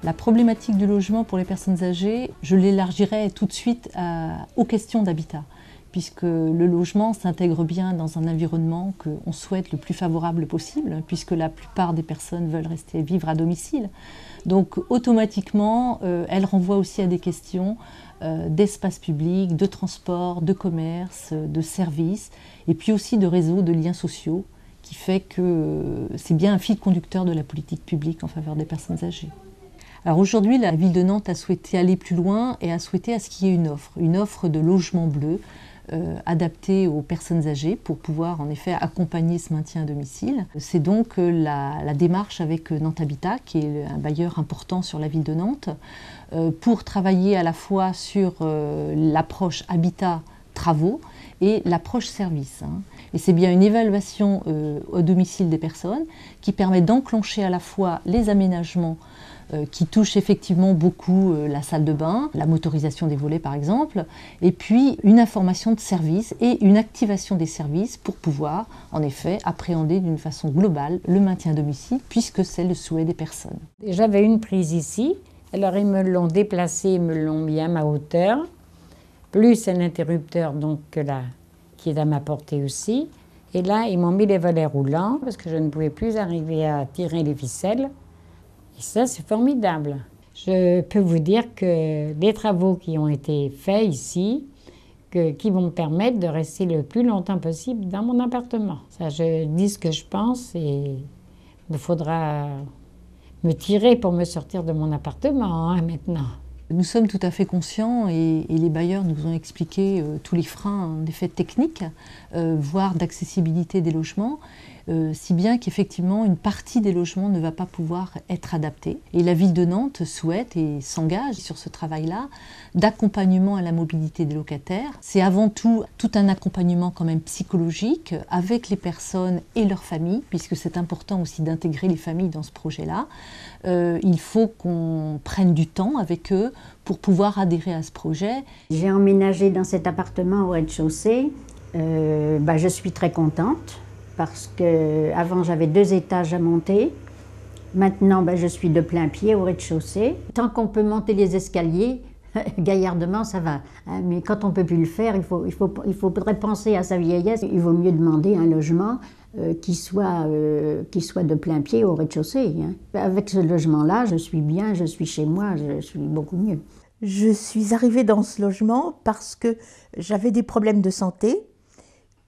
La problématique du logement pour les personnes âgées, je l'élargirais tout de suite aux questions d'habitat, puisque le logement s'intègre bien dans un environnement qu'on souhaite le plus favorable possible, puisque la plupart des personnes veulent rester vivre à domicile. Donc automatiquement, elle renvoie aussi à des questions d'espace public, de transport, de commerce, de services, et puis aussi de réseaux, de liens sociaux, qui fait que c'est bien un fil conducteur de la politique publique en faveur des personnes âgées. Alors aujourd'hui, la ville de Nantes a souhaité aller plus loin et a souhaité à ce qu'il y ait une offre de logements bleus adaptée aux personnes âgées pour pouvoir en effet accompagner ce maintien à domicile. C'est donc la démarche avec Nantes Habitat, qui est un bailleur important sur la ville de Nantes, pour travailler à la fois sur l'approche habitat-travaux et l'approche service. Et c'est bien une évaluation au domicile des personnes qui permet d'enclencher à la fois les aménagements qui touchent effectivement beaucoup la salle de bain, la motorisation des volets par exemple, et puis une information de service et une activation des services pour pouvoir en effet appréhender d'une façon globale le maintien à domicile puisque c'est le souhait des personnes. J'avais une prise ici, alors ils me l'ont déplacée, ils me l'ont mis à ma hauteur, plus un interrupteur donc là, qui est à ma portée aussi. Et là, ils m'ont mis les volets roulants parce que je ne pouvais plus arriver à tirer les ficelles. Et ça, c'est formidable. Je peux vous dire que les travaux qui ont été faits ici, qui vont me permettre de rester le plus longtemps possible dans mon appartement. Ça, je dis ce que je pense et il me faudra me tirer pour me sortir de mon appartement maintenant. Nous sommes tout à fait conscients et les bailleurs nous ont expliqué tous les freins d'effets techniques, voire d'accessibilité des logements, si bien qu'effectivement une partie des logements ne va pas pouvoir être adaptée. Et la ville de Nantes souhaite et s'engage sur ce travail-là d'accompagnement à la mobilité des locataires. C'est avant tout un accompagnement quand même psychologique avec les personnes et leurs familles, puisque c'est important aussi d'intégrer les familles dans ce projet-là. Il faut qu'on prenne du temps avec eux pour pouvoir adhérer à ce projet. J'ai emménagé dans cet appartement au rez-de-chaussée. Je suis très contente parce qu'avant j'avais 2 étages à monter. Maintenant je suis de plein pied au rez-de-chaussée. Tant qu'on peut monter les escaliers, gaillardement ça va. Mais quand on ne peut plus le faire, il faudrait penser à sa vieillesse. Il vaut mieux demander un logement qui soit de plein pied au rez-de-chaussée. Avec ce logement-là, je suis bien, je suis chez moi, je suis beaucoup mieux. Je suis arrivée dans ce logement parce que j'avais des problèmes de santé,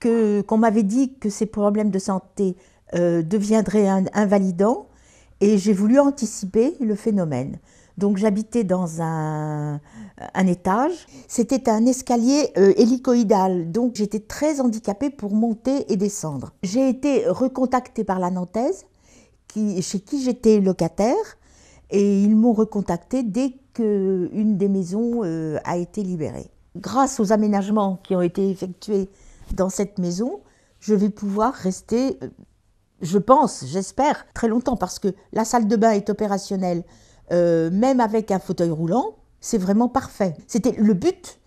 qu'on m'avait dit que ces problèmes de santé deviendraient invalidants et j'ai voulu anticiper le phénomène. Donc j'habitais dans un étage, c'était un escalier hélicoïdal, donc j'étais très handicapée pour monter et descendre. J'ai été recontactée par la Nantaise, chez qui j'étais locataire, et ils m'ont recontactée dès qu'une des maisons a été libérée. Grâce aux aménagements qui ont été effectués dans cette maison, je vais pouvoir rester, je pense, j'espère, très longtemps, parce que la salle de bain est opérationnelle. Même avec un fauteuil roulant, c'est vraiment parfait. C'était le but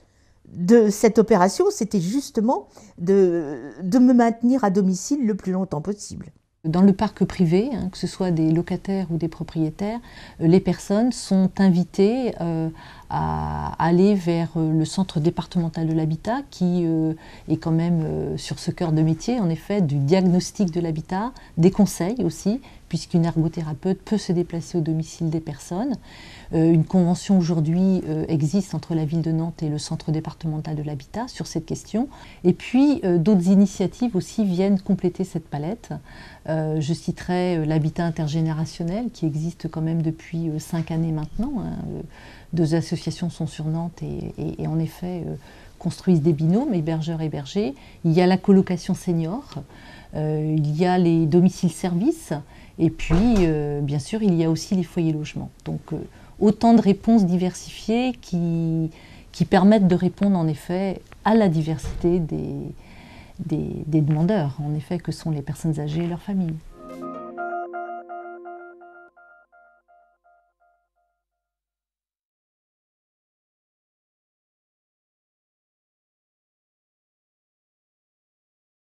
de cette opération, c'était justement de me maintenir à domicile le plus longtemps possible. Dans le parc privé, que ce soit des locataires ou des propriétaires, les personnes sont invitées à aller vers le centre départemental de l'habitat qui est quand même sur ce cœur de métier, en effet, du diagnostic de l'habitat, des conseils aussi, puisqu'une ergothérapeute peut se déplacer au domicile des personnes. Une convention aujourd'hui existe entre la ville de Nantes et le centre départemental de l'habitat sur cette question. Et puis d'autres initiatives aussi viennent compléter cette palette. Je citerai l'habitat intergénérationnel qui existe quand même depuis 5 années maintenant. 2 associations sont sur Nantes et en effet construisent des binômes, hébergeurs-hébergés. Il y a la colocation senior, il y a les domiciles-services et puis bien sûr il y a aussi les foyers logements. Donc autant de réponses diversifiées qui permettent de répondre en effet à la diversité des demandeurs, en effet, que sont les personnes âgées et leurs familles.